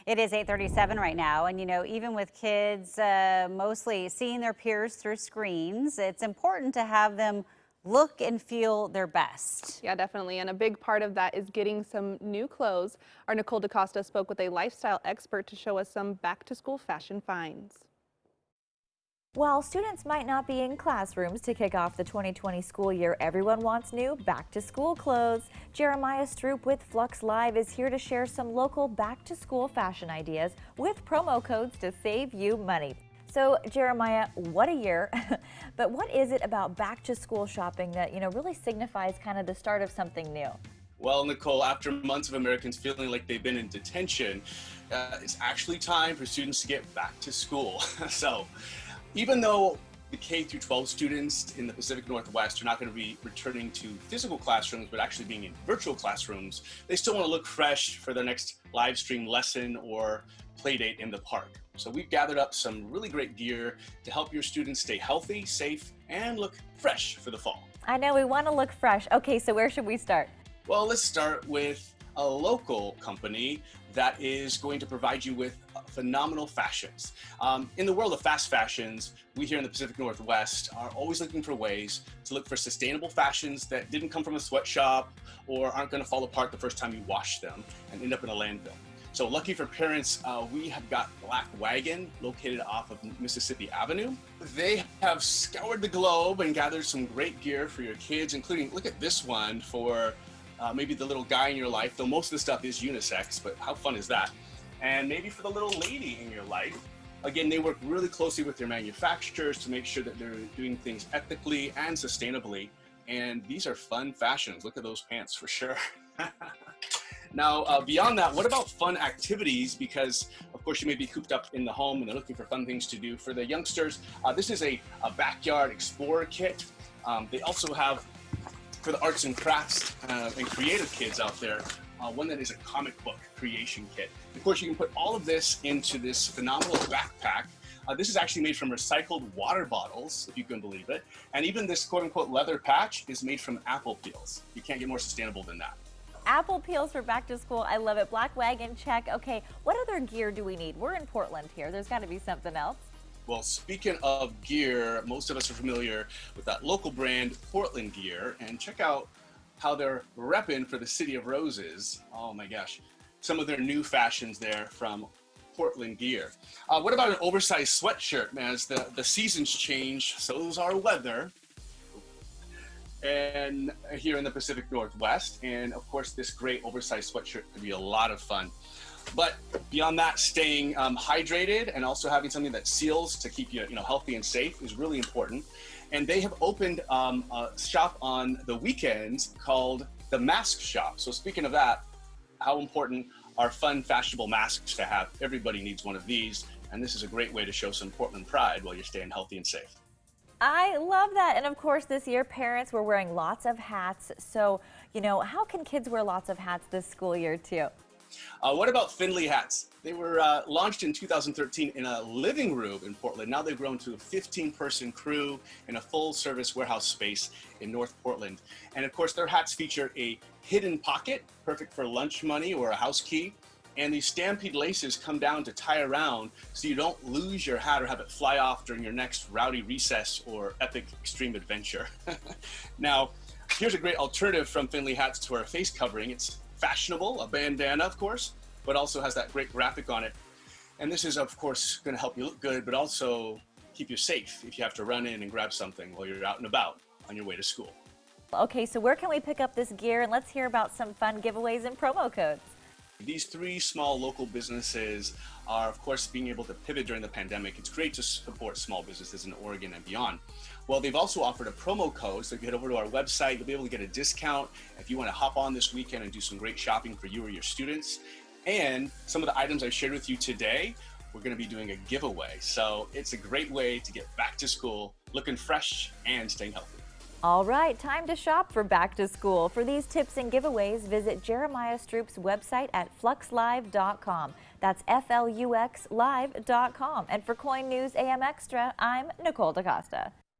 It is 8:37 right now, and even with kids mostly seeing their peers through screens, it's important to have them look and feel their best. Yeah, definitely. And a big part of that is getting some new clothes. Our Nicole DaCosta spoke with a lifestyle expert to show us some back to school fashion finds. While students might not be in classrooms to kick off the 2020 school year, everyone wants new back-to-school clothes. Jeremiah Stroop with Flux Live is here to share some local back-to-school fashion ideas with promo codes to save you money. So, Jeremiah, what a year. But what is it about back-to-school shopping that, really signifies kind of the start of something new? Well, Nicole, after months of Americans feeling like they've been in detention, it's actually time for students to get back to school. So, even though the K through 12 students in the Pacific Northwest are not going to be returning to physical classrooms, but actually being in virtual classrooms, they still want to look fresh for their next live stream lesson or play date in the park. So we've gathered up some really great gear to help your students stay healthy, safe, and look fresh for the fall. I know we want to look fresh. Okay, so where should we start? Well, let's start with a local company that is going to provide you with phenomenal fashions. In the world of fast fashions, we here in the Pacific Northwest are always looking for ways to look for sustainable fashions that didn't come from a sweatshop or aren't going to fall apart the first time you wash them and end up in a landfill. So lucky for parents, we have got Black Wagon located off of Mississippi Avenue. They have scoured the globe and gathered some great gear for your kids, including, look at this one for maybe the little guy in your life, though most of the stuff is unisex, but how fun is that? And maybe for the little lady in your life. Again, they work really closely with their manufacturers to make sure that they're doing things ethically and sustainably. And these are fun fashions. Look at those pants for sure. Now, beyond that, what about fun activities? Because, of course, you may be cooped up in the home and they're looking for fun things to do. For the youngsters, this is a backyard explorer kit. They also have, for the arts and crafts and creative kids out there, one that is a comic book creation kit. Of course, you can put all of this into this phenomenal backpack. This is actually made from recycled water bottles, if you can believe it. And even this quote-unquote leather patch is made from apple peels. You can't get more sustainable than that. Apple peels for back to school. I love it. Black Wagon, check. Okay, what other gear do we need? We're in Portland here. There's got to be something else. Well, speaking of gear, most of us are familiar with that local brand, Portland Gear, and check out how they're repping for the City of Roses. Oh my gosh, some of their new fashions there from Portland Gear. What about an oversized sweatshirt, man? As the seasons change, so does our weather. And here in the Pacific Northwest, and of course, this great oversized sweatshirt could be a lot of fun. But beyond that, staying hydrated and also having something that seals to keep you, healthy and safe is really important. And they have opened a shop on the weekends called the Mask Shop. So speaking of that, how important are fun, fashionable masks to have? Everybody needs one of these. And this is a great way to show some Portland pride while you're staying healthy and safe. I love that. And of course, this year, parents were wearing lots of hats. So, how can kids wear lots of hats this school year too? What about Finley hats? They were launched in 2013 in a living room in Portland. Now they've grown to a 15-person crew in a full-service warehouse space in North Portland. And of course, their hats feature a hidden pocket, perfect for lunch money or a house key. And these stampede laces come down to tie around so you don't lose your hat or have it fly off during your next rowdy recess or epic extreme adventure. Now, here's a great alternative from Finley hats to our face covering. It's fashionable, a bandana, of course, but also has that great graphic on it. And this is, of course, going to help you look good, but also keep you safe if you have to run in and grab something while you're out and about on your way to school. Okay, so where can we pick up this gear? And let's hear about some fun giveaways and promo codes. These three small local businesses are, of course, being able to pivot during the pandemic. It's great to support small businesses in Oregon and beyond. Well, they've also offered a promo code, so if you head over to our website, you'll be able to get a discount if you want to hop on this weekend and do some great shopping for you or your students. And some of the items I shared with you today, we're going to be doing a giveaway. So it's a great way to get back to school looking fresh and staying healthy. All right, time to shop for back to school. For these tips and giveaways, visit Jeremiah Stroop's website at fluxlive.com. That's FLUXlive.com. And for KOIN News AM Extra, I'm Nicole DaCosta.